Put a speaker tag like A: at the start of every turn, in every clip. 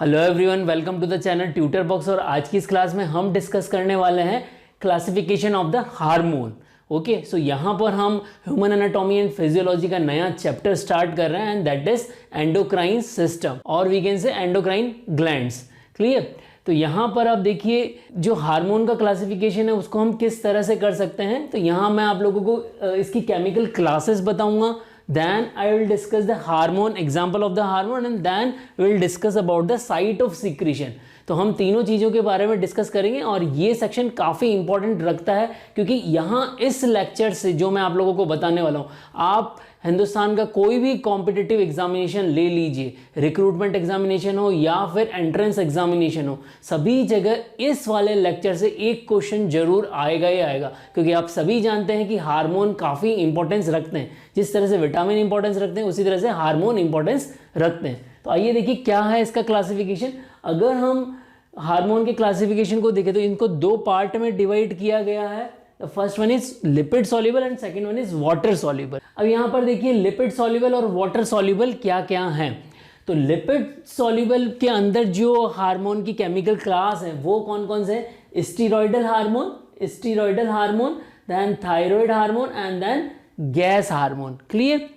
A: Hello everyone, welcome to the channel tutor box. और आज की इस क्लास में हम डिस्कस करने वाले हैं classification of the hormone. Okay, so यहाँ पर हम ह्यूमन एनाटॉमी एंड फिजियोलॉजी का नया चैप्टर स्टार्ट कर रहे हैं and that is endocrine system और we can say endocrine glands. Clear? तो यहाँ पर आप देखिए जो हार्मोन का क्लासिफिकेशन है उसको हम किस तरह से कर सकते हैं। तो यहाँ मैं आप लोगों को इसकी केमिकल क्लासेस बताऊंगा, then I will discuss the hormone, example of the hormone, and then we will discuss about the site of secretion। तो हम तीनों चीज़ों के बारे में डिस्कस करेंगे और ये सेक्शन काफ़ी इंपॉर्टेंट रखता है क्योंकि यहाँ इस लेक्चर से जो मैं आप लोगों को बताने वाला हूँ, आप हिंदुस्तान का कोई भी कॉम्पिटिटिव एग्जामिनेशन ले लीजिए, रिक्रूटमेंट एग्जामिनेशन हो या फिर एंट्रेंस एग्जामिनेशन हो, सभी जगह इस वाले लेक्चर से एक क्वेश्चन जरूर आएगा ही आएगा क्योंकि आप सभी जानते हैं कि हार्मोन काफ़ी इंपॉर्टेंस रखते हैं। जिस तरह से विटामिन इंपॉर्टेंस रखते हैं उसी तरह से हार्मोन इंपॉर्टेंस रखते हैं। तो आइए देखिए क्या है इसका क्लासिफिकेशन। अगर हम हार्मोन के क्लासिफिकेशन को देखें तो इनको दो पार्ट में डिवाइड किया गया है। First one is lipid soluble and second one is water soluble. अब यहाँ पर देखिए लिपिड सॉल्युबल और वाटर सॉल्युबल क्या क्या हैं। तो लिपिड सॉल्युबल के अंदर जो हार्मोन की केमिकल क्लास है वो कौन कौन से है? Steroidal hormone, then thyroid hormone and then gas hormone. Clear?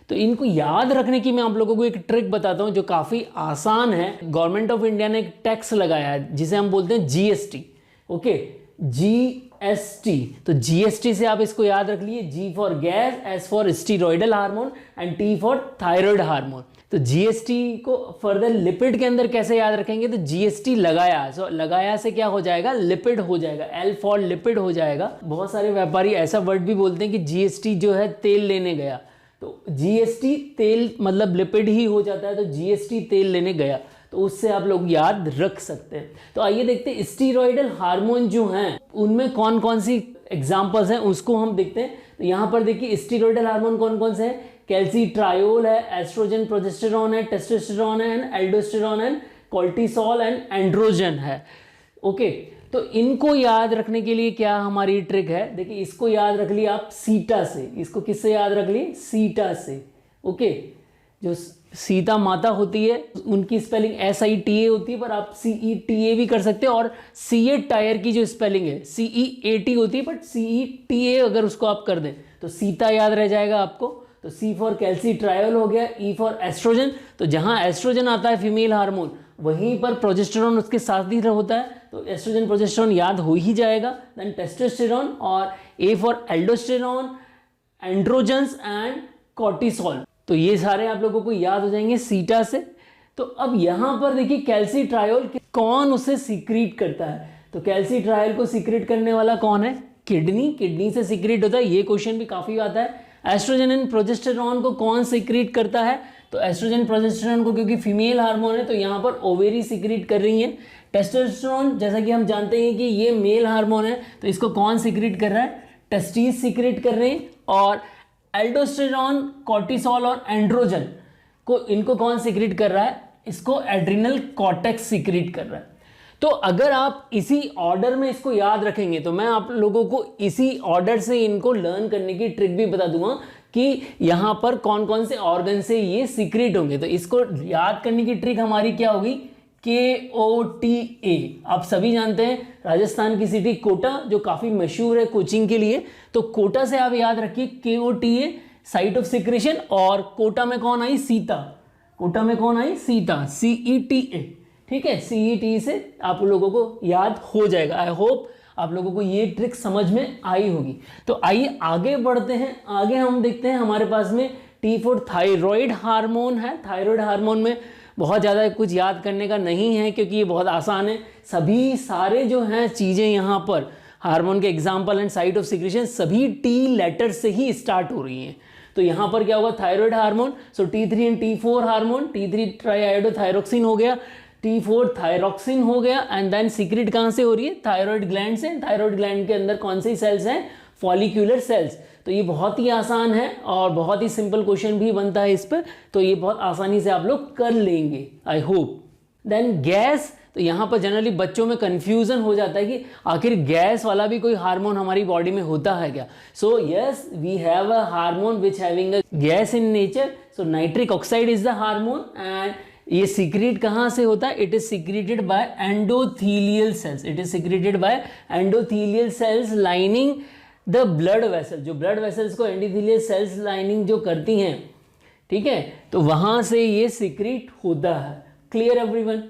A: तो इनको याद रखने की मैं आप लोगों को एक ट्रिक बताता हूं जो काफी आसान है। गवर्नमेंट ऑफ इंडिया ने एक टैक्स लगाया है जिसे हम बोलते हैं जीएसटी। Okay, GST. तो जीएसटी से आप इसको याद रख लिए, G for gas, S for steroidal hormone and T for thyroid hormone. तो जीएसटी को फर्दर लिपिड के अंदर कैसे याद रखेंगे? तो जीएसटी लगाया, सो लगाया से क्या हो जाएगा? लिपिड हो जाएगा, एल फॉर लिपिड हो जाएगा। बहुत सारे व्यापारी ऐसा वर्ड भी बोलते हैं कि जीएसटी जो है तेल लेने गया, तो जीएसटी तेल मतलब लिपिड ही हो जाता है, तो जीएसटी तेल लेने गया, तो उससे आप लोग याद रख सकते हैं। तो आइए देखते हैं स्टीरॉयडल हार्मोन जो हैं उनमें कौन कौन सी एग्जांपल्स हैं उसको हम देखते हैं। तो यहाँ पर देखिए स्टीरॉयडल हार्मोन कौन कौन से हैं? कैल्सीट्रायोल है, एस्ट्रोजन, प्रोजेस्टेरॉन है, टेस्टोस्टेरॉन है and aldosterone and cortisol and androgen है। ओके, तो इनको याद रखने के लिए क्या हमारी ट्रिक है? देखिए इसको याद रख लिया आप सीटा से। इसको किससे याद रख लिए? सीटा से। ओके, जो सीता माता होती है उनकी स्पेलिंग SITA होती है, पर आप CETA भी कर सकते हैं। और CA टायर की जो स्पेलिंग है CEAT होती है, बट CETA अगर उसको आप कर दें तो सीता याद रह जाएगा आपको। तो C फॉर कैल्सीट्रायोल हो गया, E फॉर एस्ट्रोजन। तो जहां एस्ट्रोजन आता है फीमेल हार्मोन, वहीं पर प्रोजेस्टेरॉन उसके साथ ही होता है, तो एस्ट्रोजन प्रोजेस्टेरॉन याद हो ही जाएगा। देन टेस्टोस्टेरॉन और A for aldosterone, androgens and cortisol. तो ये सारे आप लोगों को याद हो जाएंगे सीटा से। तो अब यहां पर देखिए कैल्सीट्रायोल कौन उसे सीक्रेट करता है? तो कैल्सीट्रायोल को सीक्रेट करने वाला कौन है? किडनी से सीक्रेट होता है। ये क्वेश्चन भी काफी आता है। एस्ट्रोजन एंड प्रोजेस्टेरॉन को कौन सीक्रेट करता है? तो एस्ट्रोजन प्रोजेस्टेरॉन को क्योंकि फीमेल हार्मोन है तो यहाँ पर ओवेरी सीक्रेट कर रही है। टेस्टोस्टेरोन जैसा कि हम जानते हैं कि ये मेल हार्मोन है, तो इसको कौन सीक्रेट कर रहा है? टेस्टिस सीक्रेट कर रहे हैं। और एल्डोस्टेरॉन, कोर्टिसोल और एंड्रोजन को इनको कौन सीक्रेट कर रहा है? इसको एड्रिनल कॉर्टेक्स सीक्रेट कर रहा है। तो अगर आप इसी ऑर्डर में इसको याद रखेंगे तो मैं आप लोगों को इसी ऑर्डर से इनको लर्न करने की ट्रिक भी बता दूंगा कि यहाँ पर कौन कौन से ऑर्गन से ये सीक्रेट होंगे। तो इसको याद करने की ट्रिक हमारी क्या होगी? KOTA। आप सभी जानते हैं राजस्थान की सिटी कोटा जो काफ़ी मशहूर है कोचिंग के लिए, तो कोटा से आप याद रखिए KOTA साइट ऑफ सिक्रेशन। और कोटा में कौन आई? सीता। कोटा में कौन आई? सीता, CETA। ठीक है, CET से आप लोगों को याद हो जाएगा। आई होप आप लोगों को ये ट्रिक समझ में आई होगी। तो आइए आगे बढ़ते हैं। आगे हम देखते हैं हमारे पास में T फॉर थायराइड हार्मोन है। थायराइड हार्मोन में बहुत ज़्यादा कुछ याद करने का नहीं है क्योंकि ये बहुत आसान है। सभी सारे जो हैं चीज़ें यहाँ पर हार्मोन के example and site of secretion सभी T लेटर से ही स्टार्ट हो रही हैं। तो यहाँ पर क्या होगा? Thyroid hormone, so T3 and T4 hormone. T3 ट्राईआयोडोथायरोक्सिन हो गया, T4 थायरोक्सिन हो गया एंड देन सीक्रेट कहाँ से हो रही है? थायराइड ग्लैंड से। थायराइड ग्लैंड के अंदर कौन सी सेल्स हैं? Follicular cells. तो ये बहुत ही आसान है और बहुत ही सिंपल क्वेश्चन भी बनता है इस पर, तो ये बहुत आसानी से आप लोग कर लेंगे, आई होप। देन गैस, तो यहाँ पर जनरली बच्चों में कंफ्यूजन हो जाता है कि आखिर गैस वाला भी कोई हार्मोन हमारी बॉडी में होता है क्या? So yes, we have a hormone which having a gas in nature. So nitric oxide is the hormone and ये सीक्रेट कहाँ से होता है? It is secreted by endothelial cells, it is secreted by endothelial cells lining the blood vessel, जो blood vessels को endothelial cells lining जो करती हैं, ठीक है, तो वहां से ये सीक्रेट होता है। Clear everyone?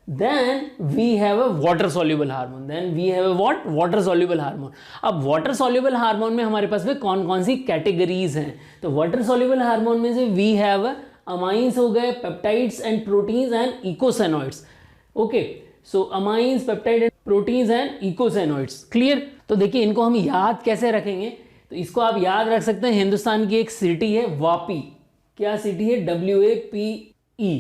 A: Then we have a water soluble hormone, then we have a what? Water soluble hormone. अब वाटर सॉल्युबल हार्मोन में हमारे पास में कौन कौन सी कैटेगरीज हैं? तो वाटर सॉल्युबल हार्मोन में से वी हैव अमाइंस हो गए, peptides and proteins and eicosanoids. Okay, so amines, peptide and proteins and eicosanoids. Clear? तो देखिए इनको हम याद कैसे रखेंगे? तो इसको आप याद रख सकते हैं, हिंदुस्तान की एक सिटी है वापी। क्या सिटी है? WAPE,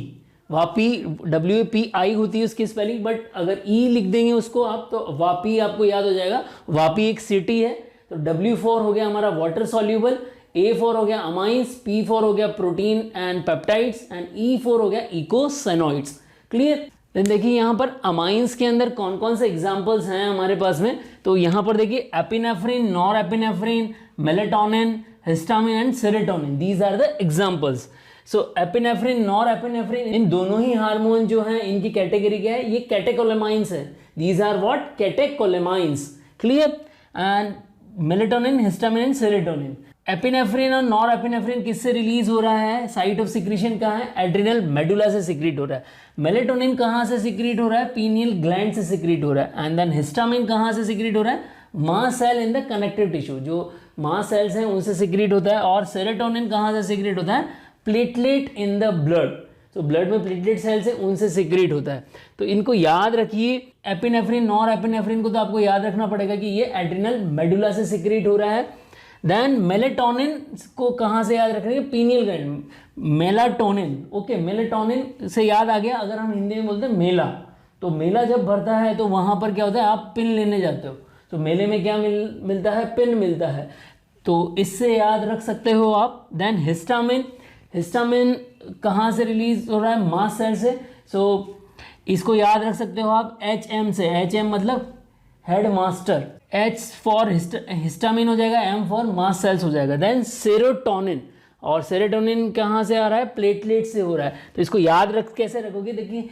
A: वापी, WAPI होती है उसकी स्पेलिंग, बट अगर ई लिख देंगे उसको आप तो वापी आपको याद हो जाएगा। वापी एक सिटी है। तो W4 हो गया हमारा वाटर सॉल्यूबल, A4 हो गया अमाइंस, P4 हो गया protein and peptides and E4 हो गया इकोसेनोइड्स। क्लियर? देन देखिए यहाँ पर अमाइंस के अंदर कौन कौन से एग्जाम्पल्स हैं हमारे पास में। तो यहाँ पर देखिए epinephrine, nor epinephrine, melatonin, histamine and serotonin, these are the examples. So epinephrine, nor epinephrine, इन दोनों ही हार्मोन जो हैं इनकी कैटेगरी क्या है? ये कैटेकोलेमाइंस है। These are what? Catecholamines. Clear? And melatonin, histamine and serotonin. Epinephrine और नॉर एपिनेफ्रिन किससे रिलीज हो रहा है? साइट ऑफ सिक्रीशन कहाँ है? एड्रिनल मेडुला से सिक्रीट हो रहा है। मेलेटोनिन कहाँ से सिक्रीट हो रहा है? पीनियल ग्लैंड से सिक्रीट हो रहा है। एंड देन हिस्टामिन कहाँ से सिक्रीट हो रहा है? Mast cell in the connective tissue, जो मास्ट सेल्स हैं उनसे सिक्रीट होता है। और सेरोटोनिन कहाँ से सिक्रीट होता है? प्लेटलेट इन द ब्लड, तो ब्लड में प्लेटलेट सेल्स है उनसे सिक्रीट होता है। तो इनको याद रखिए, एपिनेफ्रिन, नॉर एपिनेफ्रिन को तो आपको याद रखना पड़ेगा कि ये एड्रिनल मेडुला से सिक्रीट हो रहा है। देन मेलेटोनिन को कहाँ से याद रखेंगे? Pineal gland, melatonin. Okay, melatonin से याद आ गया। अगर हम हिंदी में बोलते हैं मेला, तो मेला जब भरता है तो वहाँ पर क्या होता है? आप पिन लेने जाते हो, तो मेले में क्या मिलता है? पिन मिलता है, तो इससे याद रख सकते हो आप। देन हिस्टामिन, हिस्टामिन कहाँ से रिलीज हो रहा है? मास्ट सेल से। सो इसको याद रख सकते हो आप HM से। HM मतलब head master, H for histamine हो जाएगा, M फॉर मास्ट सेल्स हो जाएगा। देन सेरोटोनिन, और सेरोटोनिन कहाँ से आ रहा है? प्लेटलेट से हो रहा है। तो इसको याद रख कैसे रखोगे? देखिए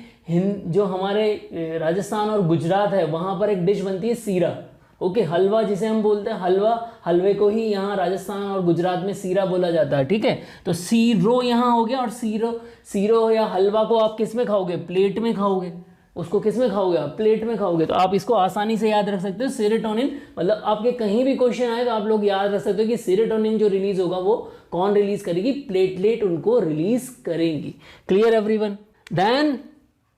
A: जो हमारे राजस्थान और गुजरात है वहाँ पर एक डिश बनती है सीरा। ओके, हलवा जिसे हम बोलते हैं हलवा, हलवे को ही यहाँ राजस्थान और गुजरात में सीरा बोला जाता है। ठीक है, तो सीरो यहाँ हो गया। और सीरो या हलवा को आप किस में खाओगे? प्लेट में खाओगे। उसको किस में खाओगे? आप प्लेट में खाओगे। तो आप इसको आसानी से याद रख सकते हो। सेरोटोनिन मतलब आपके कहीं भी क्वेश्चन आए तो आप लोग याद रख सकते हो कि सेरोटोनिन जो रिलीज होगा वो कौन रिलीज करेगी? प्लेटलेट उनको रिलीज करेंगी। Clear everyone? Then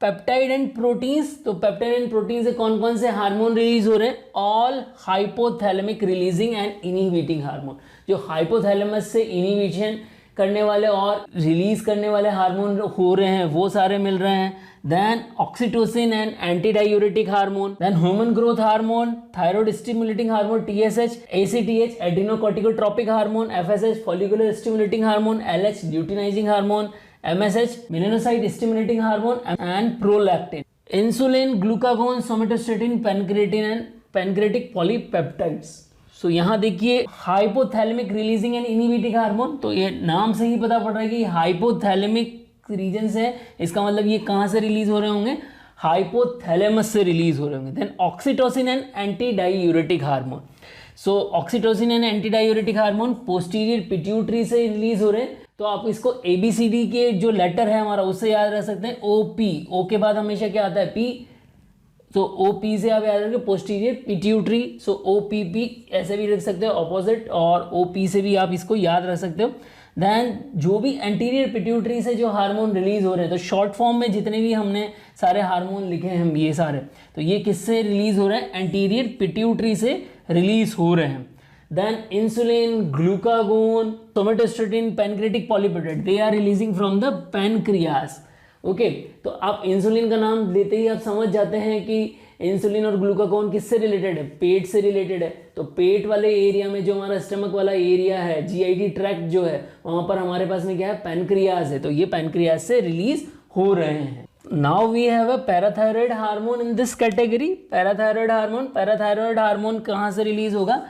A: peptide and proteins, तो पेप्टाइड एंड प्रोटीन से कौन कौन से हार्मोन रिलीज हो रहे हैं? All hypothalamic releasing and inhibiting hormone, जो हाइपोथैलेमस से इनहिबिशन करने वाले और रिलीज करने वाले हार्मोन हो रहे हैं वो सारे मिल रहे हैं। Then oxytocin and anti diuretic hormone, then human growth hormone, thyroid stimulating hormone TSH, ACTH adrenocorticotropic hormone, FSH follicular stimulating hormone, LH luteinizing hormone, MSH melanocyte stimulating hormone and prolactin, insulin, glucagon, somatostatin, pancreatin and pancreatic polypeptides. So यहाँ देखिए hypothalamic releasing and inhibiting hormone, तो ये नाम से ही पता पड़ रहा है कि हाइपोथैलेमिक रीजन से, इसका मतलब ये कहाँ से रिलीज हो रहे होंगे? हाइपोथैलेमस से रिलीज हो रहे होंगे। Then oxytocin and anti diuretic hormone, so oxytocin and anti diuretic hormone posterior pituitary से रिलीज हो रहे हैं। तो आप इसको ABCD के जो लेटर है हमारा उससे याद रख सकते हैं। OP, O के बाद हमेशा क्या आता है? P, तो OP से आप याद रखें पोस्टीरियर पिट्यूटरी, सो OPP ऐसे भी रख सकते हो ऑपोजिट, और OP से भी आप इसको याद रख सकते हो। देन जो भी एंटीरियर पिट्यूटरी से जो हार्मोन रिलीज हो रहे हैं, तो शॉर्ट फॉर्म में जितने भी हमने सारे हार्मोन लिखे हैं हम ये सारे, तो ये किससे रिलीज हो रहे हैं? एंटीरियर पिट्यूटरी से रिलीज हो रहे हैं। Then insulin, glucagon, somatostatin, pancreatic polypeptide, they are releasing from the pancreas. Okay, तो आप इंसुलिन का नाम लेते ही आप समझ जाते हैं कि इंसुलिन और ग्लूकागोन किससे रिलेटेड है? पेट से रिलेटेड है। तो पेट वाले एरिया में जो हमारा स्टमक वाला एरिया है, GIT ट्रैक्ट जो है, वहाँ पर हमारे पास में क्या है? पैनक्रियाज है। तो ये पैनक्रियाज से रिलीज हो रहे हैं। Now we have a parathyroid hormone in this category. Parathyroid hormone कहाँ से रिलीज होगा?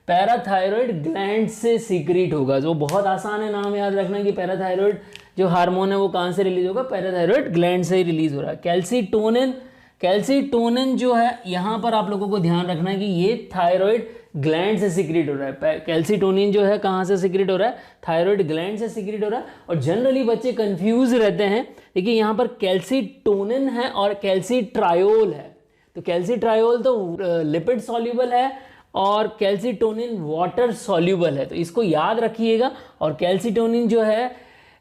A: पैराथायरॉयड ग्लैंड से सीक्रेट होगा। जो बहुत आसान है नाम याद रखना कि पैराथायरॉयड जो हार्मोन है वो कहाँ से रिलीज होगा, पैराथायरॉयड ग्लैंड से ही रिलीज हो रहा है। कैल्सीटोनिन, कैल्सीटोनिन जो है यहाँ पर आप लोगों को ध्यान रखना है कि ये थायराइड ग्लैंड से सीक्रेट हो रहा है। कैल्सीटोनिन जो है कहाँ से सीक्रेट हो रहा है, थायराइड ग्लैंड से सीक्रेट हो रहा है। और जनरली बच्चे कंफ्यूज रहते हैं, देखिए यहाँ पर कैल्सीटोनिन है और कैल्सीट्रायोल है। तो कैल्सीट्रायोल तो लिपिड सॉल्युबल है और कैल्सीटोनिन वाटर सॉल्युबल है, तो इसको याद रखिएगा। और कैल्सीटोनिन जो है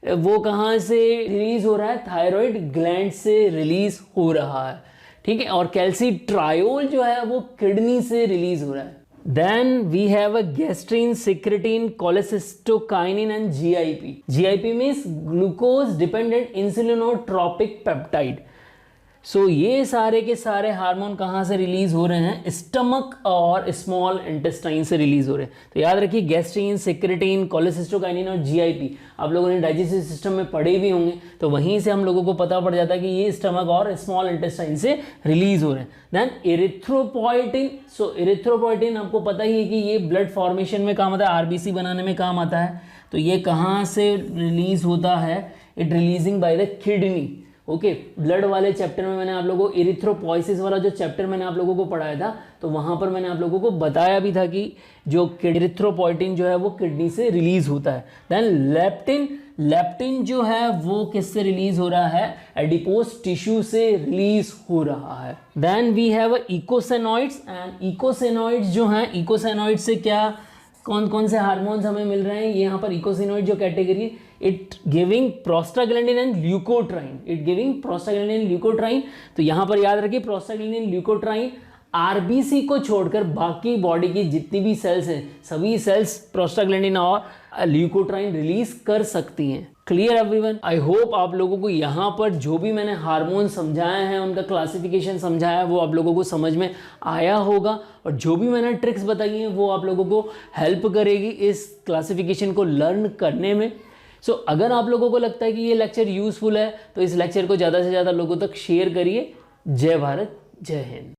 A: वो कहाँ से रिलीज हो रहा है, थायराइड ग्लैंड से रिलीज हो रहा है, ठीक है। और कैल्सीट्रायोल जो है वो किडनी से रिलीज हो रहा है। Then we have a gastrin, secretin, cholecystokinin and GIP. GIP means glucose dependent insulinotropic peptide. So ये सारे के सारे हार्मोन कहाँ से रिलीज हो रहे हैं, स्टमक और स्मॉल इंटेस्टाइन से रिलीज हो रहे हैं। तो याद रखिए गैस्ट्रीन, सिक्रेटिन, कोलेसिस्टोकाइनिन और जीआईपी आप लोगों ने डाइजेस्टिव सिस्टम में पढ़े भी होंगे, तो वहीं से हम लोगों को पता पड़ जाता है कि ये स्टमक और स्मॉल इंटेस्टाइन से रिलीज हो रहे हैं। देन इरिथ्रोपोइटिन, सो इरिथ्रोपोइटिन आपको पता ही है कि ये ब्लड फॉर्मेशन में काम आता है, आरबीसी बनाने में काम आता है। तो ये कहाँ से रिलीज होता है, it releasing by the kidney. Okay, blood वाले चैप्टर में मैंने आप लोगों को इरिथ्रोपोइसिस वाला जो चैप्टर मैंने आप लोगों को पढ़ाया था, तो वहाँ पर मैंने आप लोगों को बताया भी था कि जो इरिथ्रोपोइटिन जो है वो किडनी से रिलीज होता है। देन लेप्टिन, लेप्टिन जो है वो किससे रिलीज हो रहा है, एडिपोस टिश्यू से रिलीज हो रहा है। देन वी हैव इकोसेनॉइड्स, एंड इकोसेनॉइड्स जो हैं, इकोसेनॉइड्स से क्या कौन कौन से हार्मोन्स हमें मिल रहे हैं, ये यहाँ पर इकोसेनॉइड जो category, it giving prostaglandin and leukotriene, it giving prostaglandin leukotriene. तो यहाँ पर याद रखिए प्रोस्टाग्लैंडिन ल्यूकोट्राइन आरबीसी को छोड़कर बाकी बॉडी की जितनी भी सेल्स हैं, सभी सेल्स प्रोस्टाग्लैंडिन और ल्यूकोट्राइन रिलीज कर सकती हैं। Clear everyone? आई होप आप लोगों को यहाँ पर जो भी मैंने हार्मोन समझाए हैं, उनका क्लासिफिकेशन समझाया है, वो आप लोगों को समझ में आया होगा। और जो भी मैंने ट्रिक्स बताई हैं वो आप लोगों को हेल्प करेगी इस क्लासिफिकेशन को लर्न करने में। सो अगर आप लोगों को लगता है कि ये लेक्चर यूज़फुल है तो इस लेक्चर को ज़्यादा से ज़्यादा लोगों तक शेयर करिए। जय भारत, जय हिंद।